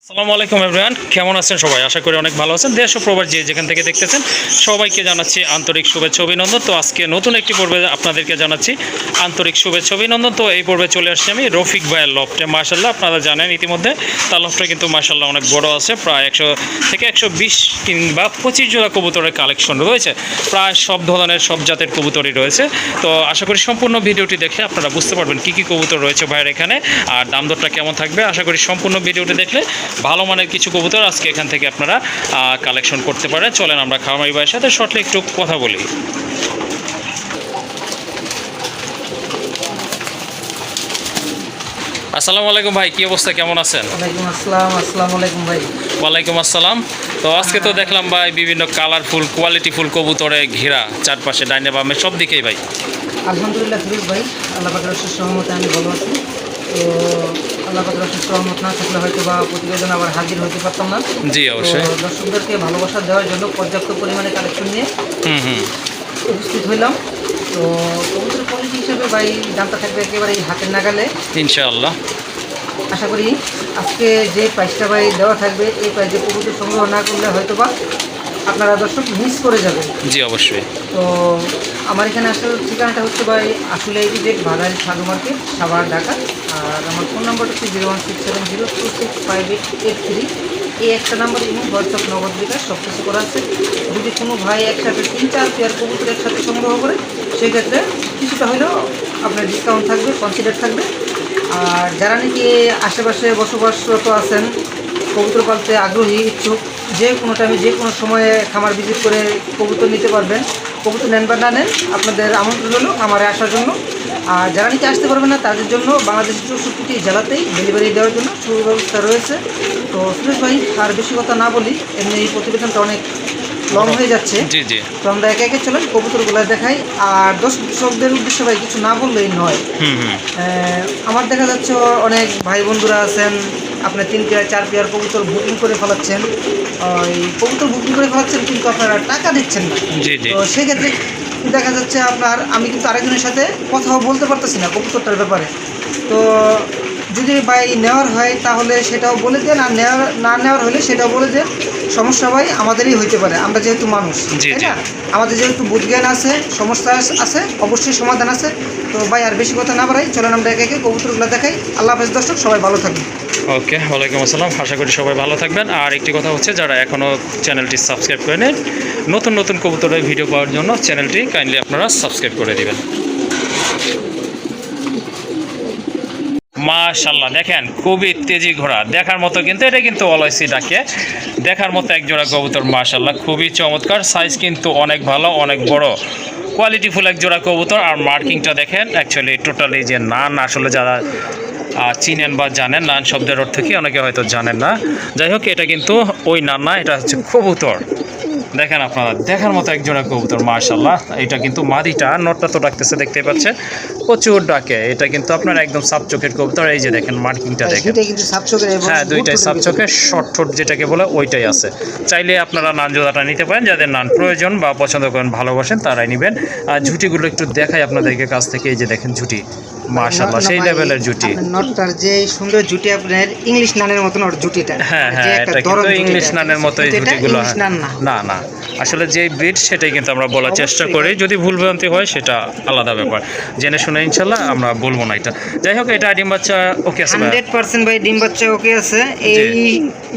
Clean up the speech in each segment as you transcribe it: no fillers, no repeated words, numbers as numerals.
আসসালামু আলাইকুম এভরিওয়ান, কেমন আছেন সবাই? আশা করি অনেক ভালো আছেন। দেশ ও প্রবাস যে যেখান থেকে দেখতেছেন সবাইকে জানাচ্ছি আন্তরিক শুভেচ্ছা অভিনন্দন। তো আজকে নতুন একটি পর্বে আপনাদেরকে জানাচ্ছি আন্তরিক শুভেচ্ছা অভিনন্দন। তো এই পর্বে চলে আসছি আমি রফিক ভাইয়ের লফটে। মাশাআল্লাহ, আপনারা জানেন ইতিমধ্যে তার লফটে কিন্তু মাশাআল্লাহ অনেক বড় আছে, প্রায় 100 থেকে 120 কিংবা 25 জোড়া কবুতরের কালেকশন রয়েছে। প্রায় সব ধরনের সব জাতের কবুতরই রয়েছে। তো আশা করি সম্পূর্ণ ভিডিওটি দেখে আপনারা বুঝতে পারবেন কী কী কবুতর রয়েছে ভাইয়ের এখানে, আর দাম দরটা কেমন থাকবে। আশা করি সম্পূর্ণ ভিডিওটি দেখলে ভালো মানের কিছু কবুতর আজকে এখান থেকে আপনারা কালেকশন করতে পারেন। চলেন আমরা খামারি ভাইয়ের সাথে শর্টলি একটু কথা বলি। আসসালামু আলাইকুম ভাই, কি অবস্থা, কেমন আছেন? ওয়ালাইকুম আসসালাম। আসসালামু আলাইকুম ভাই। ওয়ালাইকুম আসসালাম। তো আজকে তো দেখলাম ভাই বিভিন্ন কালারফুল কোয়ালিটিফুল কবুতরে ঘেরা চারপাশে, ডাইনে বামে সব দিকেই ভাই। আলহামদুলিল্লাহ ফিরোজ ভাই, আল্লাহ পাকের অশেষ রহমতে আমি ভালো আছি। তো আল্লাহ পাকের অশেষ রহমত না থাকলে হয়তো বা প্রতিবেদন আবার হাজির হতে পারতাম না। জি অবশ্যই। তো দর্শকদেরকে ভালোবাসা দেওয়ার জন্য পর্যাপ্ত পরিমাণে কালেকশন নিয়ে উপস্থিত হইলাম। তো কবুতরের কোয়ালিটি হিসেবে ভাই দামটা থাকবে একেবারে হাতের নাগালে ইনশাআল্লাহ। আশা করি আজকে যে প্রাইসটা ভাই দেওয়া থাকবে এই প্রাইসে কবুতর সংগ্রহ না করলে হয়তো বা আপনারা দর্শক মিস করে যাবেন। জি অবশ্যই। তো আমার এখানে আসার ঠিকানাটা হচ্ছে ভাই আসলে এই যে ভাগাড়ি সাধু মার্কেট, সাভার, ঢাকা। আর আমার ফোন নাম্বারটা হচ্ছে 01670265883। এই একটা নাম্বার এবং হোয়াটসঅ্যাপ নগদ বিকাশ সব কিছু করা আছে। যদি কোনো ভাই একসাথে 3-4 পেয়ার কবুতর একসাথে সংগ্রহ করে সেক্ষেত্রে কিছুটা হলেও আপনার ডিসকাউন্ট থাকবে, কনসিডার থাকবে। আর যারা নাকি আশেপাশে বসবাসরত আছেন, কবুতর পালতে আগ্রহী, ইচ্ছুক, যে কোনো টাইমে যে কোনো সময়ে খামার ভিজিট করে কবুতর নিতে পারবেন। কবুতর নেন বা না নেন, আপনাদের আমন্ত্রণ হলো খামারে আসার জন্য। আর যারা নাকি আসতে পারবেন না তাদের জন্য বাংলাদেশের 64টি জেলাতেই ডেলিভারি দেওয়ার জন্য সুব্যবস্থা রয়েছে। তো সুরেশ ভাই, আর বেশি কথা না বলি, এমনি এই প্রতিবেদনটা অনেক লং হয়ে যাচ্ছে। জি জি। তো আমরা একে একে চলেন কবুতরগুলো দেখাই। আর দর্শকদের উদ্দেশ্যে ভাই কিছু না বললেই নয়। আমার দেখা যাচ্ছে অনেক ভাই বন্ধুরা আছেন, আপনার 3 পেয়ার 4 পেয়ার কবুতর বুকিং করে ফেলাচ্ছেন। ওই কবুতর বুকিং করে ফেলাচ্ছেন কিন্তু আপনারা টাকা দিচ্ছেন না। জি জি। তো সেক্ষেত্রে দেখা যাচ্ছে আমি কিন্তু আরেকজনের সাথে কথাও বলতে পারতেছি না কবুতরটার ব্যাপারে। তো যদি ভাই নেওয়ার হয় তাহলে সেটাও বলে দেন, আর না নেওয়ার হলে সেটাও বলে দেন। সমস্যা ভাই আমাদেরই হইতে পারে, আমরা যেহেতু মানুষ, তাই না? আমাদের যেহেতু বুদ্ধজ্ঞান আছে, সমস্যা আছে, অবশ্যই সমাধান আছে। তো ভাই আর বেশি কথা না বাড়াই, চলেন আমরা একে একে কবুতরগুলো দেখাই। আল্লাহ হাফেজ দর্শক, সবাই ভালো থাকবেন। ওকে, ওয়ালাইকুম আসসালাম। আশা করি সবাই ভালো থাকবেন। আর একটি কথা হচ্ছে, যারা এখনও চ্যানেলটি সাবস্ক্রাইব করে নেন, নতুন নতুন কবুতরের ভিডিও পাওয়ার জন্য চ্যানেলটি কাইন্ডলি আপনারা সাবস্ক্রাইব করে দিবেন। মাশাআল্লাহ, দেখেন খুবই তেজি ঘোড়া, দেখার মতো, কিন্তু এটা কিন্তু অলওয়েসি ডাকে, দেখার মতো এক জোড়া কবুতর। মাশাআল্লাহ, খুবই চমৎকার, সাইজ কিন্তু অনেক ভালো, অনেক বড়, কোয়ালিটিফুল এক জোড়া কবুতর। আর মার্কিংটা দেখেন, অ্যাকচুয়ালি টোটালি যে নান, আসলে যারা চিনেন বা জানেন, নান শব্দের অর্থ কি অনেকে হয়তো জানেন না। যাই হোক, এটা কিন্তু ওই নান না, এটা হচ্ছে কবুতর। দেখেন আপনারা, দেখার মতো এক জোড়া কবুতর। মাশাআল্লাহ, এটা কিন্তু মাদিটা, নটটা তো ডাকতেছে, দেখতে পাচ্ছেন প্রচুর ডাকে। এটা কিন্তু আপনার একদম সাপ চোখের কবুতর। এই যে দেখেন মার্কিংটা দেখেন, হ্যাঁ দুইটাই সাপ চোখের, শর্ট ঠোঁট যেটাকে বলে ওইটাই আছে। চাইলে আপনারা নান জোড়াটা নিতে পারেন, যাদের নান প্রয়োজন বা পছন্দ করেন, ভালোবাসেন, তারাই নেবেন। আর ঝুটিগুলো একটু দেখাই আপনাদেরকে কাছ থেকে। এই যে দেখেন ঝুটি, মাশাআল্লাহ সেই লেভেলের জুটি। নটটার যে সুন্দর জুটি, আপনার ইংলিশ নানের মতো নট জুটিটা। হ্যাঁ হ্যাঁ, এটা কিন্তু ইংলিশ নানের মতো এই জুটিগুলো। না না, আসলে যে ব্রিড সেটাই কিন্তু আমরা বলার চেষ্টা করি। যদি ভুলভ্রান্তি হয় সেটা আলাদা ব্যাপার, জেনে শুনে ইনশাল্লাহ আমরা বলবো না এটা। যাই হোক, এটা ডিম বাচ্চা ওকে আছে 100% ভাই, ডিম বাচ্চা ওকে আছে, এই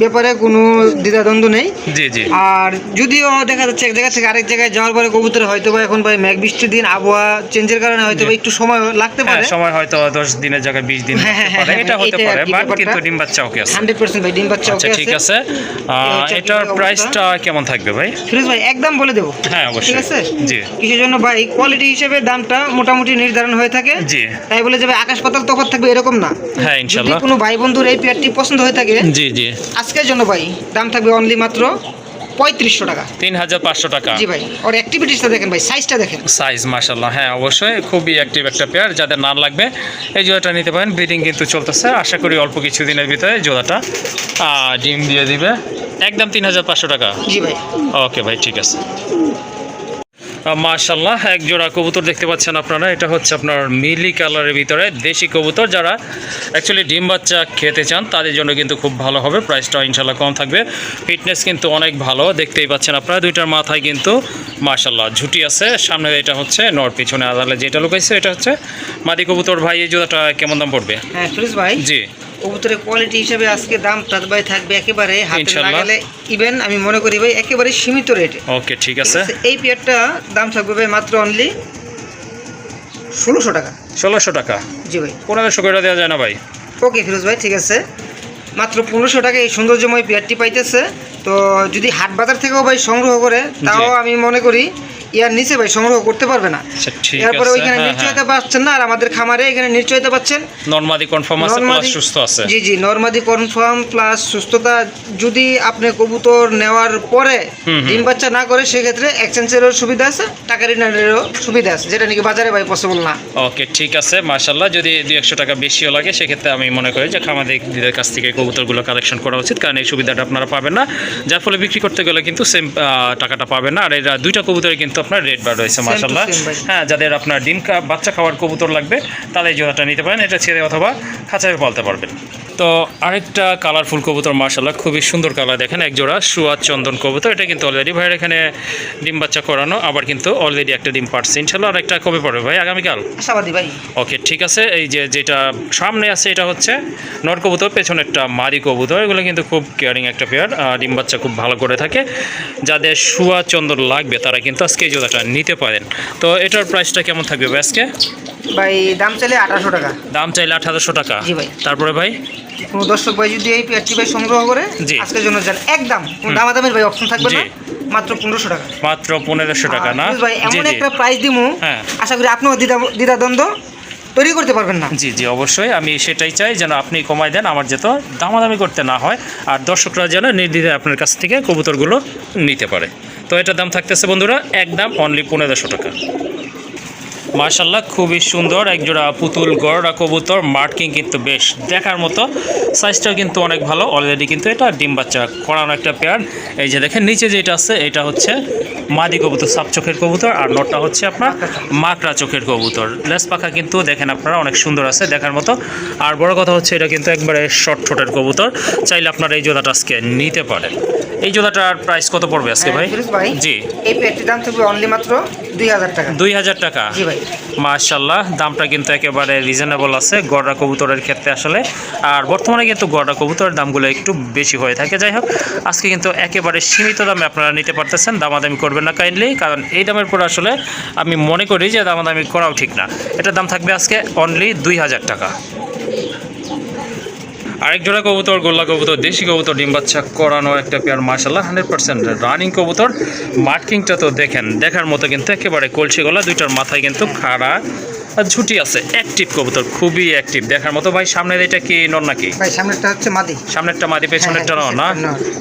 ব্যাপারে কোনো দ্বিধাদ্বন্দ্ব নেই। জি জি। আর যদিও দেখা যাচ্ছে এক জায়গা থেকে আরেক জায়গায় যাওয়ার পরে কবুতর হয়তো বা এখন ভাই মেঘ বৃষ্টির দিন, আবহাওয়া চেঞ্জের কারণে হয়তো বা একটু সময় লাগতে পারে। সময় হয়তো 10 দিনের জায়গায় 20 দিন এটা হতে পারে, বাট কিন্তু ডিম বাচ্চা ওকে আছে 100% ভাই, ডিম বাচ্চা ওকে আছে। ঠিক আছে। এটার প্রাইসটা কেমন থাকবে ভাই? ফিরোজ ভাই, একদম বলে দেবো। হ্যাঁ অবশ্যই। ঠিক আছে। জি। কিসের জন্য ভাই? কোয়ালিটি হিসেবে দামটা মোটামুটি নির্ধারণ হয়ে থাকে। জি। তাই বলে যাবে আকাশ পাতাল তফাৎ থাকবে এরকম না। হ্যাঁ ইনশাআল্লাহ। যদি কোনো ভাই বন্ধুর এই পেয়ারটি পছন্দ হয়ে থাকে, জি জি, আজকের জন্য ভাই দাম থাকবে অনলি মাত্র 3500 টাকা। 3500 টাকা। জি ভাই। আর অ্যাক্টিভিটিসটা দেখেন ভাই, সাইজটা দেখেন। সাইজ মাশাআল্লাহ, হ্যাঁ অবশ্যই খুবই অ্যাক্টিভ একটা পেয়ার। যাদের নান লাগবে এই জোড়াটা নিতে পারেন। ব্রিডিং কিন্তু চলতেছে, আশা করি অল্প কিছু দিনের ভিতরে জোড়াটা ডিম দিয়ে দিবে। একদম 3500 টাকা। জি ভাই। ওকে ভাই, ঠিক আছে। মাশাআল্লাহ এক জোড়া কবুতর দেখতে পাচ্ছেন আপনারা, এটা হচ্ছে আপনার মিলি কালারের ভিতরে দেশি কবুতর। যারা অ্যাকচুয়ালি ডিম বাচ্চা খেতে চান তাদের জন্য কিন্তু খুব ভালো হবে, প্রাইসটা ইনশাল্লাহ কম থাকবে। ফিটনেস কিন্তু অনেক ভালো, দেখতেই পাচ্ছেন আপনারা। দুইটার মাথায় কিন্তু মাশাআল্লাহ ঝুটি আছে, সামনে এটা হচ্ছে নর, পিছনে আদালে যেটা লুকাইছে এটা হচ্ছে মাদি কবুতর। ভাই এই জোড়াটা কেমন দাম পড়বে? হ্যাঁ ফিরোজ ভাই, জি কবুতরের কোয়ালিটি হিসেবে আজকে দাম ভাই থাকবে একেবারে হাতে ইনশাল্লাহ। লাগালে ইভেন আমি মনে করি ভাই একেবারে সীমিত রেটে। ওকে ঠিক আছে। এই পেয়ারটা দাম থাকবে ভাই মাত্র অনলি 1600 টাকা। 1600 টাকা? জি ভাই। 1500 করে দেওয়া যায় না ভাই? ওকে ফিরোজ ভাই ঠিক আছে, মাত্র 1500 টাকা এই সৌন্দর্যময় পেয়ারটি পাইতেছে। তো যদি হাট বাজার থেকেও ভাই সংগ্রহ করে তাও আমি মনে করি ইয়ার নিচে ভাই সংগ্রহ করতে পারবে না। আচ্ছা ঠিক এরপরে আছে। ওইখানে নিশ্চয়তা পাচ্ছেন না, আর আমাদের খামারে এখানে নিশ্চয়তা পাচ্ছেন। নরমাদি কনফার্ম আছে, প্লাস সুস্থ আছে। জি জি, নরমাদি কনফার্ম প্লাস সুস্থতা। যদি আপনি কবুতর নেওয়ার পরে ডিম বাচ্চা না করে সেক্ষেত্রে এক্সচেঞ্জেরও সুবিধা আছে, টাকা রিটার্নেরও সুবিধা আছে, যেটা নাকি বাজারে ভাই পসিবল না। ওকে ঠিক আছে মাশাআল্লাহ। যদি 200 টাকা বেশিও লাগে সেক্ষেত্রে আমি মনে করি যে খামারদের কাছ থেকে কবুতরগুলো কালেকশন করা উচিত, কারণ এই সুবিধাটা আপনারা পাবেন না, যার ফলে বিক্রি করতে গেলে কিন্তু সেম টাকাটা পাবেন না। আর এরা দুইটা কবুতরে কিন্তু আপনার রেট বার রয়েছে মাশাআল্লাহ। হ্যাঁ, যাদের আপনার বাচ্চা খাওয়ার কবুতর লাগবে তাহলে এই জোড়াটা নিতে পারেন, এটা ছেড়ে অথবা খাঁচায় পালতে পারবেন। তো আরেকটা কালারফুল কবুতর মাশাআল্লাহ, খুবই সুন্দর কালার, দেখেন এক জোড়া সুয়াদ চন্দন কবুতর। এটা কিন্তু অলরেডি ভাইয়ের এখানে ডিম বাচ্চা করানো, আবার কিন্তু অলরেডি একটা ডিম পারছে ইনশাআল্লাহ। আর একটা কবে পড়বে ভাই? আগামীকাল আশাবাদী ভাই। ওকে ঠিক আছে। এই যে যেটা সামনে আছে এটা হচ্ছে নর কবুতর, পেছনেরটা মাদি কবুতর। এগুলো কিন্তু খুব কেয়ারিং একটা পেয়ার, ডিম বাচ্চা খুব ভালো করে থাকে। যাদের সুয়া চন্দন লাগবে তারা কিন্তু আজকে এই জোড়াটা নিতে পারেন। তো এটার প্রাইসটা কেমন থাকবে ভাই আজকে? ভাই দাম চাইলে 1800 টাকা। দাম চাইলে 1800 টাকা? জি ভাই। তারপরে ভাই কোনো দর্শক ভাই যদি এই পেয়ারটি ভাই সংগ্রহ করে জি আজকের জন্য যান একদম কোনো দামাদামের ভাই অপশন থাকবে না, মাত্র 1500 টাকা। মাত্র 1500 টাকা না? ভাই জি এমন জি একটা প্রাইস দিমু, হ্যাঁ আশা করি আপনিও দ্বিধাদ্বন্দ্ব তৈরি করতে পারবেন না। জি জি অবশ্যই, আমি সেটাই চাই যেন আপনি কমাই দেন, আমার যেন দামাদামি করতে না হয়, আর দর্শকরা যেন নির্দ্বিধায় আপনার কাছ থেকে কবুতরগুলো নিতে পারে। তো এটার দাম থাকতেছে বন্ধুরা একদম অনলি 1500 টাকা। মাশাআল্লাহ খুবই সুন্দর একজোড়া পুতুল গড়া কবুতর, মার্কিং কিন্তু বেশ দেখার মতো, সাইজটাও কিন্তু অনেক ভালো। অলরেডি কিন্তু এটা ডিম বাচ্চা করানো একটা পেয়ার। এই যে দেখেন নিচে যেটা আছে এটা হচ্ছে মাদি কবুতর, সাপ চোখের কবুতর, আর নটটা হচ্ছে আপনার মাকড়া চোখের কবুতর। লেস পাখা কিন্তু দেখেন আপনারা অনেক সুন্দর আছে দেখার মতো। আর বড় কথা হচ্ছে এটা কিন্তু একবারে শর্ট ঠোঁটের কবুতর, চাইলে আপনারা এই জোড়াটা আজকে নিতে পারেন। এই জোড়াটার প্রাইস কত পড়বে আজকে ভাই? জি এই পেয়ারটির দাম থাকবে অনলি মাত্র 2000 টাকা। 2000 টাকা? জি ভাই। মাশাআল্লাহ দামটা কিন্তু একেবারে রিজনেবল আছে গড়া কবুতরের ক্ষেত্রে আসলে। আর বর্তমানে কিন্তু গড়া কবুতরের দামগুলো একটু বেশি হয়ে থাকে। যাই হোক আজকে কিন্তু একেবারে সীমিত দামে আপনারা নিতে পারতেছেন, দামাদামি করবেন না কাইন্ডলি, কারণ এই দামের পর আসলে আমি মনে করি যে দামাদামি করাও ঠিক না। এটার দাম থাকবে আজকে অনলি 2000 টাকা। আরেক জোড়া কবুতর গোল্লা কবুতর, দেশি কবুতর, ডিম বাচ্চা করানো একটা পেয়ার মাশাআল্লাহ 100% রানিং কবুতর। মার্কিংটা তো দেখেন দেখার মতো, কিন্তু একেবারে কলসি গলা, দুইটার মাথায় কিন্তু খাড়া আর ঝুটি আছে। অ্যাক্টিভ কবুতর, খুবই অ্যাক্টিভ দেখার মতো। ভাই সামনের এটা কি নর নাকি? ভাই সামনেরটা হচ্ছে মাদি। সামনেরটা মাদি, পেছনেরটা নর না?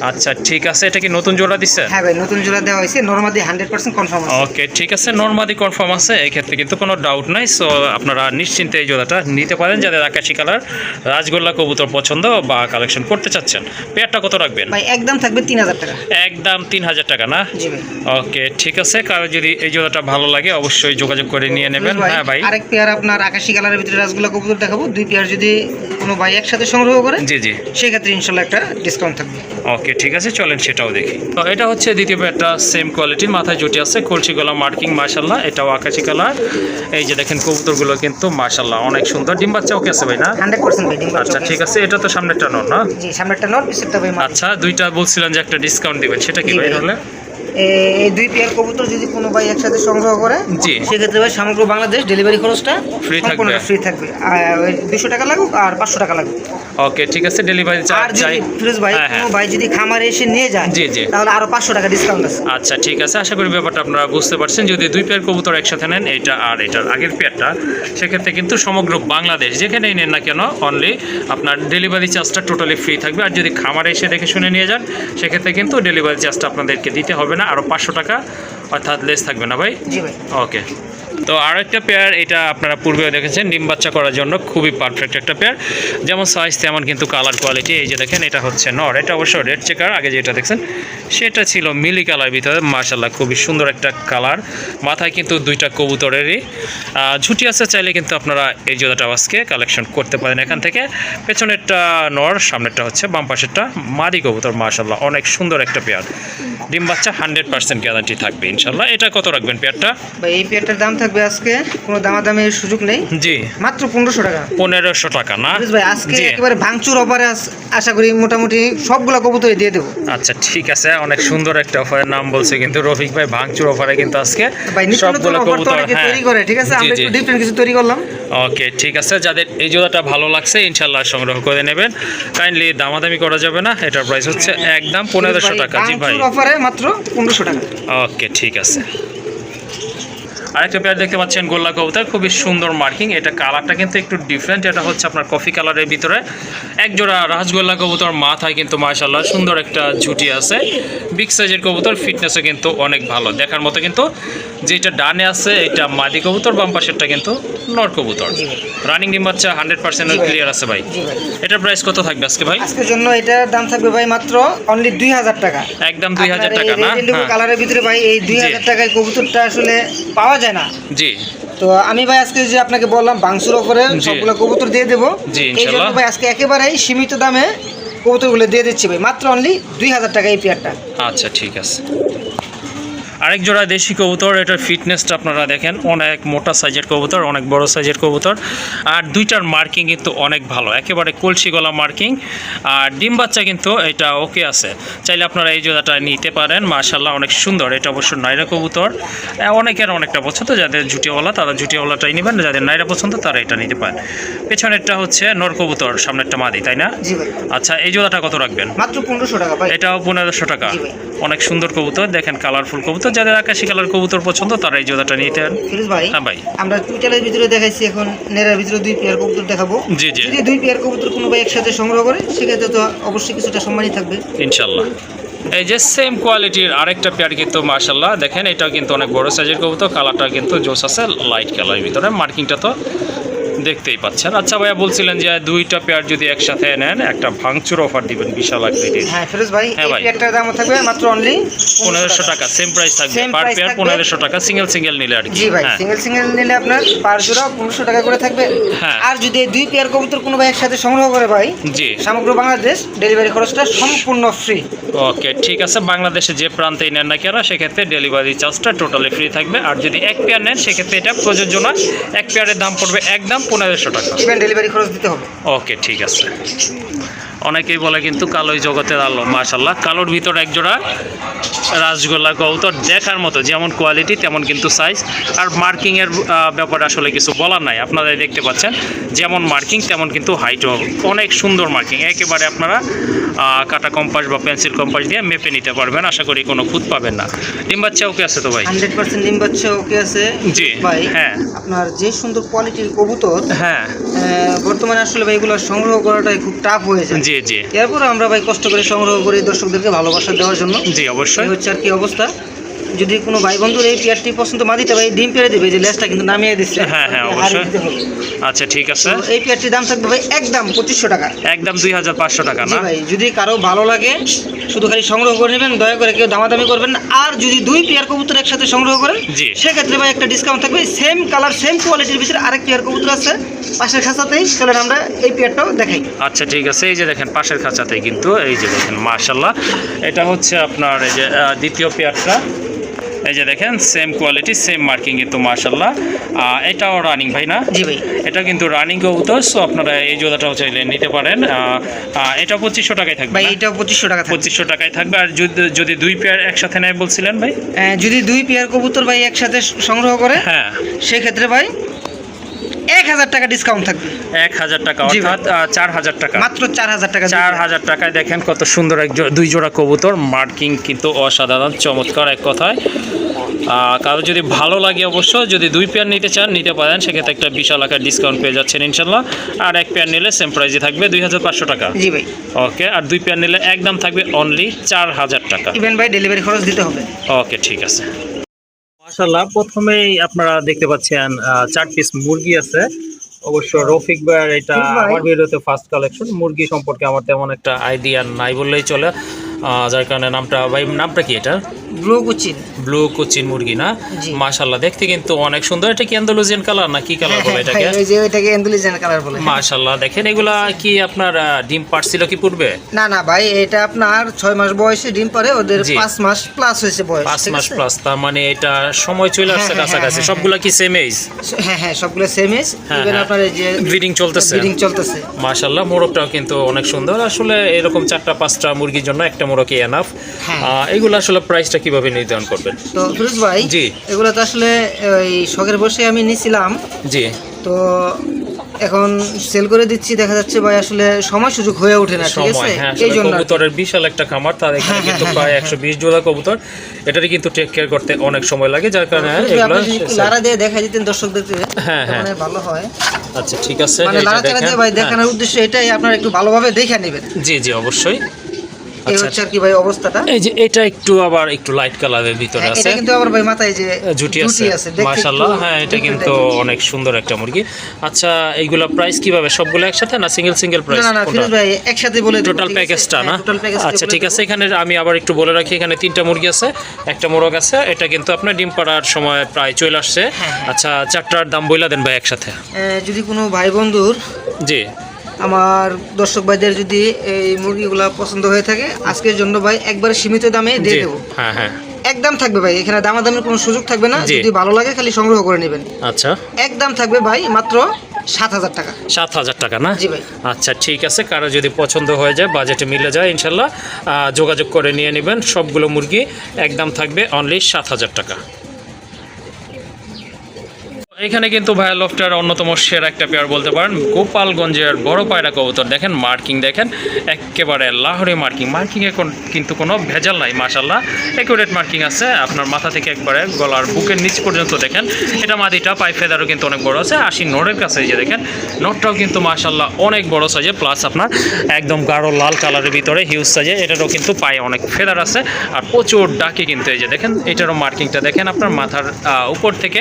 আচ্ছা ঠিক আছে। এটা কি নতুন জোড়া দিচ্ছে? হ্যাঁ ভাই নতুন জোড়া দেওয়া হয়েছে, নরমাদি 100% কনফার্ম আছে। ওকে ঠিক আছে, নরমাদি কনফার্ম আছে, এই ক্ষেত্রে কিন্তু কোনো ডাউট নাই। সো আপনারা নিশ্চিন্তে এই জোড়াটা নিতে পারেন যাদের আকাশি কালার রাজগোল্লা কবুতর পছন্দ বা কালেকশন করতে চাচ্ছেন। পেয়ারটা কত রাখবেন ভাই? একদম থাকবে 3000 টাকা। একদম 3000 টাকা না? জি ভাই। ওকে ঠিক আছে, কারো যদি এই জোড়াটা ভালো লাগে অবশ্যই যোগাযোগ করে নিয়ে নেবেন। হ্যাঁ ভাই আরেক পেয়ার আপনার আকাশি কালারের ভিতরে রাজগোল্লা কবুতর দেখাবো, দুই পেয়ার যদি কোনো ভাই একসাথে সংগ্রহ করে জি জি সেক্ষেত্রে ইনশাল্লাহ একটা ডিসকাউন্ট থাকবে। ওকে ঠিক আছে, চলেন সেটাও দেখি। তো এটা হচ্ছে দ্বিতীয় পেয়ারটা, সেম কোয়ালিটির, মাথায় জুটি আছে, কলসি গলা, মার্কিং মাশাআল্লাহ, এটাও আকাশি কালার। এই যে দেখেন কবুতরগুলো কিন্তু মাশাআল্লাহ অনেক সুন্দর। ডিম বাচ্চা ওকে আছে ভাই না? 100% ভাই ডিম বাচ্চা। আচ্ছা ঠিক আছে, এটা তো সামনেরটা নর না? জি সামনেরটা নর, পিছেরটা ভাই মাদি। আচ্ছা দুইটা বলছিলেন যে একটা ডিসকাউন্ট দিবেন, সেটা কি ভাই হলে? এই দুই পেয়ার কবুতর যদি কোনো ভাই একসাথে সংগ্রহ করে জি সেক্ষেত্রে ভাই সমগ্র বাংলাদেশ ডেলিভারি খরচটা ফ্রি থাকবে? ফ্রি থাকবে। আর 200 টাকা লাগুক আর 500 টাকা লাগুক। ওকে ঠিক আছে, ডেলিভারি আর চার্জ যদি চাই? ফিরোজ ভাই কোনো ভাই যদি খামারে এসে নিয়ে যায় জি জি তাহলে আরো 500 টাকা ডিসকাউন্ট আছে। আচ্ছা ঠিক আছে, আশা করি ব্যাপারটা আপনারা বুঝতে পারছেন। যদি দুই পেয়ার কবুতর একসাথে নেন, এটা আর এটার আগের পেয়ারটা, সেক্ষেত্রে কিন্তু সমগ্র বাংলাদেশ যেখানেই নেন না কেন অনলি আপনার ডেলিভারি চার্জটা টোটালি ফ্রি থাকবে। আর যদি খামারে এসে দেখে শুনে নিয়ে যান সেক্ষেত্রে কিন্তু ডেলিভারি চার্জটা আপনাদেরকে দিতে হবে না, আরও 500 টাকা অর্থাৎ লেস থাকবে না ভাই? জি ভাই। ওকে তো আরেকটা পেয়ার, এটা আপনারা পূর্বেও দেখেছেন, ডিম বাচ্চা করার জন্য খুবই পারফেক্ট একটা পেয়ার, যেমন সাইজ তেমন কিন্তু কালার কোয়ালিটি। এই যে দেখেন, এটা হচ্ছে নর, এটা অবশ্য রেড চেকার, আগে যেটা দেখছেন সেটা ছিল মিলি কালার ভিতরে। মাশাআল্লাহ খুবই সুন্দর একটা কালার, মাথায় কিন্তু দুইটা কবুতরেরই ঝুটি আছে, চাইলে কিন্তু আপনারা এই জোড়াটা আজকে কালেকশন করতে পারেন এখান থেকে। পেছনেরটা নর, সামনেরটা হচ্ছে বাম পাশেরটা মাদি কবুতর। মাশাআল্লাহ অনেক সুন্দর একটা পেয়ার, ডিম বাচ্চা 100% গ্যারান্টি থাকবে ইনশাল্লাহ। এটা কত রাখবেন পেয়ারটা? ভাই এই পেয়ারটার দাম থাকবে আজকে কোনো দামাদামির সুযোগ নেই, জি মাত্র 1500 টাকা। 1500 টাকা না ভাই আজকে জি। একেবারে ভাঙচুর অফারে আশা করি মোটামুটি সবগুলা কবুতরই দিয়ে দেবো। আচ্ছা ঠিক আছে, অনেক সুন্দর একটা অফারের নাম বলছে কিন্তু রফিক ভাই, ভাঙচুর অফারে কিন্তু আজকে ভাই নিত্য নতুন সবগুলো অফার তো কবুতর। অনেকে হ্যাঁ তৈরি করে, ঠিক আছে, জি, আমরা জি। একটু ডিফারেন্ট কিছু তৈরি করলাম। ওকে ঠিক আছে, যাদের এই জোড়াটা ভালো লাগছে ইনশাল্লাহ সংগ্রহ করে নেবেন, কাইন্ডলি দামাদামি করা যাবে না, এটার প্রাইস হচ্ছে একদম 1500 টাকা। জি ভাই, ভাঙচুর অফারে মাত্র 1500 টাকা। ওকে ঠিক আছে। আরেকটা পেয়ার দেখতে পাচ্ছেন গোল্লা কবুতর, খুবই সুন্দর মার্কিং, এটা কালারটা কিন্তু একটু ডিফারেন্ট, এটা হচ্ছে আপনার কফি কালারের ভিতরে এক জোড়া রাজগোল্লা কবুতর, মাথায় কিন্তু মাশাআল্লাহ সুন্দর একটা ঝুটি আছে, বিগ সাইজের কবুতর, ফিটনেসও কিন্তু অনেক ভালো দেখার মতো। কিন্তু যেটা ডানে আছে এটা মাদি কবুতর, বাম পাশেরটা কিন্তু নর কবুতর। রানিং ডিম বাচ্চা 100% ক্লিয়ার আছে ভাই। জি ভাই, এটার প্রাইস কত থাকবে আজকে ভাই? আজকের জন্য এটার দাম থাকবে ভাই মাত্র অনলি 2000 টাকা। একদম 2000 টাকা না? হ্যাঁ। কালারের ভিতরে ভাই এই 2000 টাকায় কবুতরটা আসলে পাওয়া যায় না। জি তো আমি ভাই আজকে যে আপনাকে বললাম ভাঙচুর অফারে জি। সবগুলো কবুতর দিয়ে দেবো, জি, এই জন্য ইনশাআল্লাহ। ভাই আজকে একেবারেই সীমিত দামে কবুতরগুলো দিয়ে দিচ্ছি ভাই, মাত্র অনলি 2000 টাকা এই পেয়ারটা। আচ্ছা ঠিক আছে। আরেক জোড়া দেশি কবুতর, এটার ফিটনেসটা আপনারা দেখেন, অনেক মোটা সাইজের কবুতর, অনেক বড় সাইজের কবুতর, আর দুইটার মার্কিং কিন্তু অনেক ভালো, একেবারে কলসি গলা মার্কিং, আর ডিম বাচ্চা কিন্তু এটা ওকে আছে, চাইলে আপনারা এই জোড়াটা নিতে পারেন। মাশাআল্লাহ অনেক সুন্দর, এটা অবশ্য নাইরা কবুতর, অনেকের অনেকটা পছন্দ, যাদের জুটিওয়ালা তারা জুটিওয়ালাটাই নেবেন, যাদের নাইরা পছন্দ তারা এটা নিতে পারেন। পেছনেরটা হচ্ছে নর কবুতর, সামনেরটা মাদি, তাই না? জি ভাই, আচ্ছা এই জোড়াটা কত রাখবেন? মাত্র 1500 টাকা ভাই। এটাও 1500 টাকা। জি ভাই। অনেক সুন্দর কবুতর, দেখেন কালারফুল কবুতর, যাদের আকাশি কালার কবুতর পছন্দ তারা এই জোড়াটা নিতে পারেন। ফিরোজ ভাই, হ্যাঁ ভাই। আমরা টুইটারের ভিতরে দেখাইছি, এখন নেরার ভিতরে 2 পেয়ার কবুতর দেখাবো। জি জি যদি 2 পেয়ার কবুতর কোনো ভাই একসাথে সংগ্রহ করে সেক্ষেত্রে তো অবশ্যই কিছুটা সম্মানই থাকবে ইনশাল্লাহ। এই যে সেম কোয়ালিটির আরেকটা পেয়ার কিন্তু মাশাআল্লাহ দেখেন, এটাও কিন্তু অনেক বড় সাইজের কবুতর, কালারটা কিন্তু জোস আছে, লাইট কালারের ভিতরে, মার্কিংটা তো দেখতেই পাচ্ছেন। আচ্ছা ভাইয়া বলছিলেন যে দুইটা পেয়ার যদি একসাথে নেন একটা ভাঙচুর অফার দিবেন বিশাল আকৃতির। হ্যাঁ ফিরোজ ভাই, হ্যাঁ এই ভাই। পেয়ারটার দাম থাকবে মাত্র অনলি 1500 টাকা, সেম প্রাইস থাকবে, Same পার price পেয়ার থাকবে। 1500 টাকা, সিঙ্গেল সিঙ্গেল নিলে আর কি। জি ভাই, হ্যাঁ। সিঙ্গেল সিঙ্গেল নিলে আপনার পার জোড়া 1500 টাকা করে থাকবে। হ্যাঁ। আর যদি এই 2 পেয়ার কবুতর কোনো ভাই একসাথে সংগ্রহ করে ভাই, জি সমগ্র বাংলাদেশ ডেলিভারি খরচটা সম্পূর্ণ ফ্রি। ওকে ঠিক আছে, বাংলাদেশে যে প্রান্তেই নেন না কেন সেক্ষেত্রে ডেলিভারি চার্জটা টোটালি ফ্রি থাকবে, আর যদি এক পেয়ার নেন সেক্ষেত্রে এটা প্রযোজ্য না, এক পেয়ারের দাম পড়বে একদম 1500 টাকা। ইভেন ডেলিভারি খরচ দিতে হবে। ওকে ঠিক আছে। অনেকেই বলে কিন্তু কালোই জগতের আলো, মাশাআল্লাহ কালোর ভিতর একজোড়া রাজগোল্লা কবুতর, দেখার মতো, যেমন কোয়ালিটি তেমন কিন্তু সাইজ, আর মার্কিংয়ের ব্যাপারে আসলে কিছু বলার নাই, আপনারা দেখতে পাচ্ছেন যেমন মার্কিং তেমন কিন্তু হাইটও অনেক সুন্দর মার্কিং, একেবারে আপনারা কাটা কম্পাস বা পেন্সিল কম্পাস দিয়ে মেপে নিতে পারবেন, আশা করি কোনো খুঁত পাবেন না। ডিম বাচ্চা ওকে আছে তো ভাই? 100% ডিম বাচ্চা ওকে আছে জি ভাই। হ্যাঁ আপনার যে সুন্দর কোয়ালিটির কবুতর, হ্যাঁ বর্তমানে আসলে ভাই এগুলো সংগ্রহ করাটাই খুব টাফ হয়ে যায়। জি জি এরপর আমরা ভাই কষ্ট করে সংগ্রহ করি দর্শকদেরকে ভালোবাসা দেওয়ার জন্য। জি এই অবশ্যই। হচ্ছে আর কি অবস্থা। যদি কোনো ভাই বন্ধুর এই পেয়ারটি পছন্দ, মাদিটা ভাই ডিম পেড়ে দেবে, যে লেজটা কিন্তু নামিয়ে দিচ্ছে। হ্যাঁ, হ্যাঁ, হারিয়ে অবশ্যই। দিতে হবে। আচ্ছা ঠিক আছে, তো এই পেয়ারটির দাম থাকবে ভাই একদম 2500 টাকা। একদম 2500 টাকা জি না? ভাই, যদি কারো ভালো লাগে শুধু খালি সংগ্রহ করে নেবেন, দয়া করে কেউ দামাদামি করবেন না। আর যদি 2 পেয়ার কবুতর একসাথে সংগ্রহ করেন জি। সেক্ষেত্রে ভাই একটা ডিসকাউন্ট থাকবে। সেম কালার সেম কোয়ালিটির ভিতরে আরেক পেয়ার কবুতর আছে পাশের খাঁচাতেই, চলেন আমরা এই পেয়ারটাও দেখাই। আচ্ছা ঠিক আছে, এই যে দেখেন পাশের খাঁচাতেই কিন্তু, এই যে দেখেন মাশাআল্লাহ, এটা হচ্ছে আপনার এই যে দ্বিতীয় পেয়ারটা, এই যে দেখেন সেম কোয়ালিটি সেম মার্কিং কিন্তু মাশাআল্লাহ। এটাও রানিং ভাই না? জি ভাই, এটা কিন্তু রানিং কবুতর, সো আপনারা এই জোড়াটাও চাইলে নিতে পারেন। এটা 2500 টাকায় থাকবে ভাই না? এইটাও 2500 টাকা থাকবে। 2500 টাকায় থাকবে। আর যদি 2 পেয়ার একসাথে নেয় বলছিলেন ভাই? যদি 2 পেয়ার কবুতর ভাই একসাথে সংগ্রহ করে হ্যাঁ সেক্ষেত্রে ভাই 1000 টাকা ডিসকাউন্ট থাকবে। 1000 টাকা, জি ভাই। অর্থাৎ 4000 টাকা। মাত্র 4000 টাকা। 4000 টাকায় দেখেন কত সুন্দর দুই জোড়া কবুতর, মার্কিং কিন্তু অসাধারণ চমৎকার এক কথায়। কারো যদি ভালো লাগে অবশ্য, যদি 2 পেয়ার নিতে চান নিতে পারেন, সেক্ষেত্রে একটা বিশাল আকার ডিসকাউন্ট পেয়ে যাচ্ছেন ইনশাল্লাহ। আর 1 পেয়ার নিলে সেম প্রাইসে থাকবে 2500 টাকা। জি ভাই, ওকে, আর 2 পেয়ার নিলে একদম থাকবে অনলি 4000 টাকা। ইভেন ভাই ডেলিভারি খরচ দিতে হবে। ওকে ঠিক আছে। মাশাআল্লাহ, প্রথমেই আপনারা দেখতে পাচ্ছেন 4 পিস মুরগি আছে। অবশ্য রফিক ভাইয়ের এটা ভাই। আমার ভিডিওতে ফার্স্ট কালেকশন। মুরগি সম্পর্কে আমার তেমন একটা আইডিয়া নাই বললেই চলে, যার কারণে নামটা কি এটা? Blue cuisine. ব্লু কোচিন মুরগি না? জি। মাশাআল্লাহ, দেখতে কিন্তু অনেক সুন্দর। এটা কি অ্যান্ডালুজিয়ান কালার না কি কালার বলে এটাকে? ওই যে ওইটাকে এন্ডুলিজেন কালার বলে। মাশাআল্লাহ, দেখেন এগুলা কি আপনার ডিম পারছিল কি পূর্বে? না না ভাই, এটা আপনার 6 মাস বয়সে ডিম পারে, ওদের জি। 5 মাস প্লাস হয়েছে বয়স। 5 ঠিক মাস আছে? প্লাস, তার মানে এটা সময় চলে আসছে হ্যাঁ, হ্যাঁ, কাছাকাছি। হ্যাঁ, সবগুলা কি সেম এজ? হ্যাঁ হ্যাঁ, সবগুলো সেম এজ। হ্যাঁ, ইভেন হ্যাঁ। আপনার এই যে ব্রিডিং চলতেছে। ব্রিডিং চলতেছে। মাশাআল্লাহ, মোরগটাও কিন্তু অনেক সুন্দর। আসলে এরকম 4টা-5টা মুরগির জন্য একটা মোরগই এনাফ। হ্যাঁ। এগুলো আসলে প্রাইসটা কিভাবে নির্ধারণ করবেন? তো ফিরোজ ভাই, জি। এগুলো তো আসলে ওই শখের বসে আমি নিছিলাম, জি। তো এখন সেল করে দিচ্ছি। দেখা যাচ্ছে ভাই আসলে সময় সুযোগ হয়ে ওঠে না, ঠিক আছে? সময়, হ্যাঁ, এই আসলে জন্য আর কি। কবুতরের বিশাল একটা খামার, তার এখানে হ্যাঁ, কিন্তু হ্যাঁ, প্রায় হ্যাঁ, 120 জোড়া কবুতর। এটারই কিন্তু টেক কেয়ার করতে অনেক সময় লাগে, যার কারণে ফিরোজ ভাই, এগুলো আপনি যদি একটু লারা দিয়ে দেখা দিতেন দর্শকদেরকে, হ্যাঁ, হ্যাঁ। মানে ভালো হয়। আচ্ছা, ঠিক আছে। মানে এই যে লারা চারা দিয়ে দেখেন। ভাই হ্যাঁ। দেখানোর উদ্দেশ্য এটাই, আপনারা একটু ভালোভাবে দেখে নেবেন। জি জি, অবশ্যই। এই আচ্ছা, হচ্ছে আর কি ভাই অবস্থাটা। এই যে এটা একটু আবার একটু লাইট কালারের ভিতরে হ্যাঁ, আছে, এটা কিন্তু আবার ভাই মাথায় যে জুটি আছে। দেখতে মাশাআল্লাহ, একটু হ্যাঁ, এটা different কিন্তু type-এর। অনেক সুন্দর একটা মুরগি। আচ্ছা, এইগুলা প্রাইস কিভাবে? সবগুলো একসাথে না সিঙ্গেল প্রাইস? না না ফিরোজ ভাই, একসাথে বলে দেব, টোটাল ঠিক আছে? প্যাকেজটা না? হ্যাঁ, টোটাল প্যাকেজটা আচ্ছা, বলে ঠিক দেব। আছে। এখানে আমি আবার একটু বলে রাখি, এখানে 3টা মুরগি আছে, একটা মোরগ আছে। এটা কিন্তু আপনার ডিম পাড়ার সময় প্রায় চলে আসছে। হ্যাঁ। আচ্ছা, 4টার দাম বইলা দেন ভাই একসাথে। যদি কোনো ভাই বন্ধুর, জি। আমার দর্শক ভাইদের যদি এই মুরগিগুলা পছন্দ হয়ে থাকে, আজকের জন্য ভাই একবারে সীমিত দামে দিয়ে জি। দেবো। হ্যাঁ হ্যাঁ। একদম থাকবে ভাই, এখানে দামাদামের কোনো সুযোগ থাকবে না। জি। যদি ভালো লাগে খালি সংগ্রহ করে নেবেন। আচ্ছা, একদম থাকবে ভাই মাত্র 7,000 টাকা। 7,000 টাকা না? জি ভাই। আচ্ছা, ঠিক আছে। কারো যদি পছন্দ হয়ে যায়, বাজেটে মিলে যায়, ইনশাল্লাহ যোগাযোগ করে নিয়ে নেবেন। সবগুলো মুরগি একদম থাকবে অনলি 7,000 টাকা। এখানে কিন্তু ভাইয়া লফটার অন্যতম সেরা একটা পেয়ার বলতে পারেন, গোপালগঞ্জের বড় পায়রা কবুতর। দেখেন মার্কিং, দেখেন একেবারে লাহোরি মার্কিং এখন কিন্তু কোনো ভেজাল নাই। মাশাআল্লাহ, একুরেট মার্কিং আছে আপনার মাথা থেকে একবারে গলার বুকের নিচ পর্যন্ত। দেখেন এটা মাদিটা, পাই ফেদারও কিন্তু অনেক বড় আছে। 80 নোটের কাছে এই যে দেখেন, নোটটাও কিন্তু মাশাআল্লাহ অনেক বড় সাইজে, প্লাস আপনার একদম গাঢ় লাল কালারের ভিতরে হিউজ সাইজে। এটারও কিন্তু পায়ে অনেক ফেদার আছে আর প্রচুর ডাকে কিন্তু। এই যে দেখেন এটারও মার্কিংটা দেখেন, আপনার মাথার উপর থেকে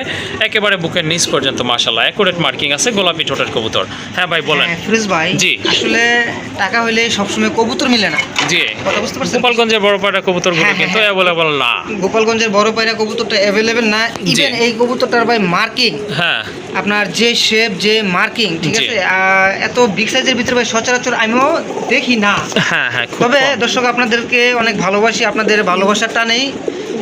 একেবারে বুকের নিচ পর্যন্ত মাশাআল্লাহ একুরেট মার্কিং আছে। গোলাপি ঠোঁটের কবুতর। হ্যাঁ ভাই বলেন। হ্যাঁ, ফিরোজ ভাই, জি। আসলে টাকা হলে সবসময় কবুতর মিলে না। জি। কথা বুঝতে পারছেন? গোপালগঞ্জের বড় পায়রা কবুতরগুলো হ্যাঁ, কিন্তু হ্যাঁ। অ্যাভেলেবল না। গোপালগঞ্জের বড় পায়রা কবুতরটা অ্যাভেলেবেল না। ইভেন এই কবুতরটার ভাই মার্কিং, হ্যাঁ আপনার যে শেপ, যে মার্কিং, ঠিক জি। আছে? এত বিগ সাইজের ভিতরে ভাই সচরাচর আমিও দেখি না। হ্যাঁ হ্যাঁ, খুব তবে কম। দর্শক, আপনাদেরকে অনেক ভালোবাসি, আপনাদের ভালোবাসার টানেই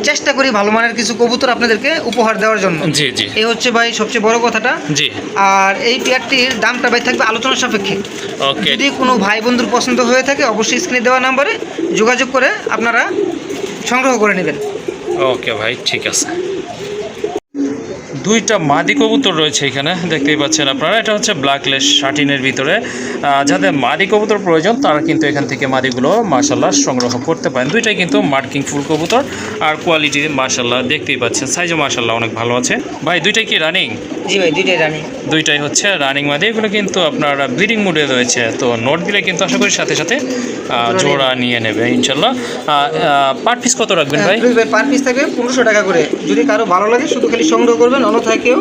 চেষ্টা করি ভালো মানের কিছু কবুতর আপনাদেরকে উপহার দেওয়ার জন্য। জি জি এই হচ্ছে ভাই সবচেয়ে বড় কথাটা। জি। আর এই পেয়ারটির দামটা ভাই থাকবে আলোচনা সাপেক্ষে। ওকে, যদি কোনো ভাই বন্ধুর পছন্দ হয়ে থাকে, অবশ্যই স্ক্রিনে দেওয়া নাম্বারে যোগাযোগ করে আপনারা সংগ্রহ করে নেবেন। ওকে ভাই, ঠিক আছে। 2টা মাদি কবুতর রয়েছে এখানে, দেখতেই পাচ্ছেন আপনারা। এটা হচ্ছে ব্ল্যাকলেস শাটিনের ভিতরে। যাদের মাদি কবুতর প্রয়োজন তারা কিন্তু এখান থেকে মাদিগুলো মাশাআল্লাহ সংগ্রহ করতে পারেন। 2টাই কিন্তু মার্কিং ফুল কবুতর আর কোয়ালিটি মাশাআল্লাহ দেখতেই পাচ্ছেন, সাইজও মাশাআল্লাহ অনেক ভালো আছে। ভাই 2টাই কি রানিং? জি ভাই, দুইটাই রানি। 2টাই হচ্ছে রানিং মাদি। এগুলো কিন্তু আপনার ব্রিডিং মুডে রয়েছে, তো নোট দিলে কিন্তু আশা করি সাথে সাথে জোড়া নিয়ে নেবে ইনশাল্লাহ। পার পিস কত রাখবেন ভাই? ভাই পার পিস থাকবে 1500 টাকা করে। যদি কারো ভালো লাগে শুধু খালি সংগ্রহ করবেন, অন্যথায় কেউ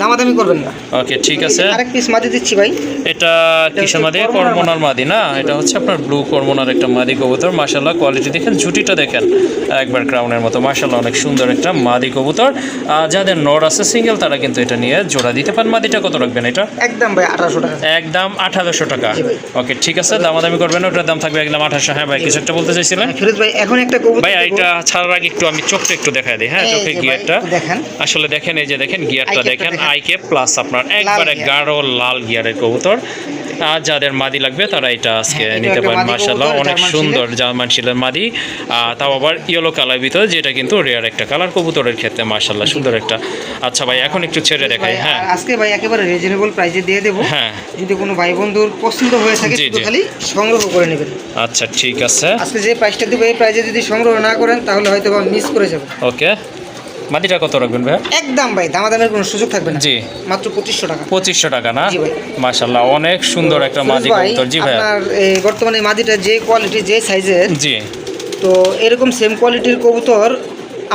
দামাদামি করবেন না। ওকে, ঠিক আছে। আরেক পিস মাদি দিচ্ছি ভাই। এটা কিসের মাদি? কর্মনার কর্মনার মাদি না? এটা হচ্ছে আপনার ব্লু কর্মনার একটা মাদি কবুতর। মাশাআল্লাহ কোয়ালিটি দেখেন, ঝুটিটা দেখেন একবার ক্রাউনের মতো। মাশাআল্লাহ অনেক সুন্দর একটা মাদি কবুতর। যাদের নর আছে সিঙ্গেল তারা কিন্তু এটা নিয়ে জোড়া দিতে পারেন। মাদিটা কত রাখবেন এটা? একদম ভাই 1800 টাকা। একদম 1800 টাকা। জি ভাই। ওকে, ঠিক আছে, দামাদামি করবেন না, ওটার দাম থাকবে একদম 1800। হ্যাঁ ভাই, কিছু একটা বলতে চাইছিলেন? ফিরোজ ভাই, এখন একটা কবুতর ভাই দেবো। এটা ছাড়ার আগে একটু আমি চোখটা একটু দেখাই দিই। হ্যাঁ, এই চোখে যে ভাই, গিয়ারটা একটু দেখেন। আসলে দেখেন, এই যে দেখেন গিয়ারটা আই ক্যাপটা দেখেন, দেখেন। আই ক্যাপ প্লাস আপনার একবারে গিয়ার। গাঢ় লাল গিয়ারের কবুতর। আর যাদের মাদি লাগবে তারা এটা আজকে হ্যাঁ, এটা নিতে একটা পারেন। মাদি মাশাআল্লাহ কবুতর, অনেক জার্মান সুন্দর জার্মান শিলের মাদি। তাও আবার ইয়েলো কালার ভিতরে, যেটা কিন্তু রেয়ার একটা কালার কবুতরের ক্ষেত্রে। মাশাআল্লাহ সুন্দর একটা। আচ্ছা ভাই, এখন একটু ছেড়ে দেখাই। ভাই, হ্যাঁ আর আজকে ভাই একেবারে রিজনেবল প্রাইসে দিয়ে দেবো। হ্যাঁ, যদি কোনো ভাই বন্ধুর পছন্দ হয়ে থাকে জি, শুধু জি। খালি সংগ্রহ করে নেবেন। আচ্ছা ঠিক আছে। আজকে যে প্রাইসটা দিব, এই প্রাইসে যদি সংগ্রহ না করেন তাহলে হয়তো বা মিস করে যাবেন। ওকে, মাদিটা কত রাখবেন ভাই? একদম ভাই দামাদামের কোনো সুযোগ থাকবে না। জি। মাত্র 2500 টাকা। 2500 টাকা না? জি ভাই। মাশাআল্লাহ অনেক সুন্দর একটা ফিরোজ মাদি ভাই, কবুতর। জি ভাই। আপনার এই বর্তমানে মাদিটা যে কোয়ালিটি, যে সাইজের, জি। তো এরকম সেম কোয়ালিটির কবুতর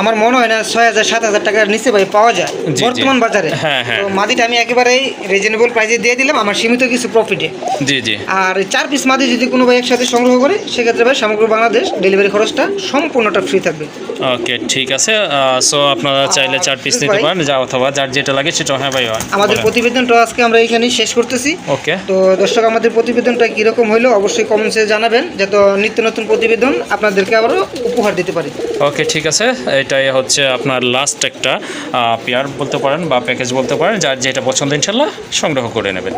আমার মনে হয় না 6,000-7,000 টাকার নিচে ভাই পাওয়া যায় জি। বর্তমান বাজারে। হ্যাঁ, হ্যাঁ। তো মাদিটা আমি একেবারেই রিজনেবল প্রাইসে দিয়ে দিলাম আমার সীমিত কিছু প্রফিটে। জি জি। আর 4 পিস মাদি যদি কোনো ভাই একসাথে সংগ্রহ করে সেক্ষেত্রে ভাই সমগ্র বাংলাদেশ ডেলিভারি খরচটা সম্পূর্ণটা ফ্রি থাকবে। ওকে, ঠিক আছে। সো আপনারা চাইলে 4 পিস নিতে ভাই, পারেন, যা অথবা যার যেটা লাগে সেটা। হ্যাঁ ভাই, আমাদের প্রতিবেদনটা আজকে আমরা এখানেই শেষ করতেছি। ওকে। তো দর্শক, আমাদের প্রতিবেদনটা কীরকম হলো অবশ্যই কমেন্টসে জানাবেন, যাতে নিত্য নতুন প্রতিবেদন আপনাদেরকে আবারও উপহার দিতে পারি। ওকে, ঠিক আছে। এটাই হচ্ছে আপনার লাস্ট একটা পেয়ার বলতে পারেন বা প্যাকেজ বলতে পারেন, যার যেটা পছন্দ ইনশাল্লাহ সংগ্রহ করে নেবেন।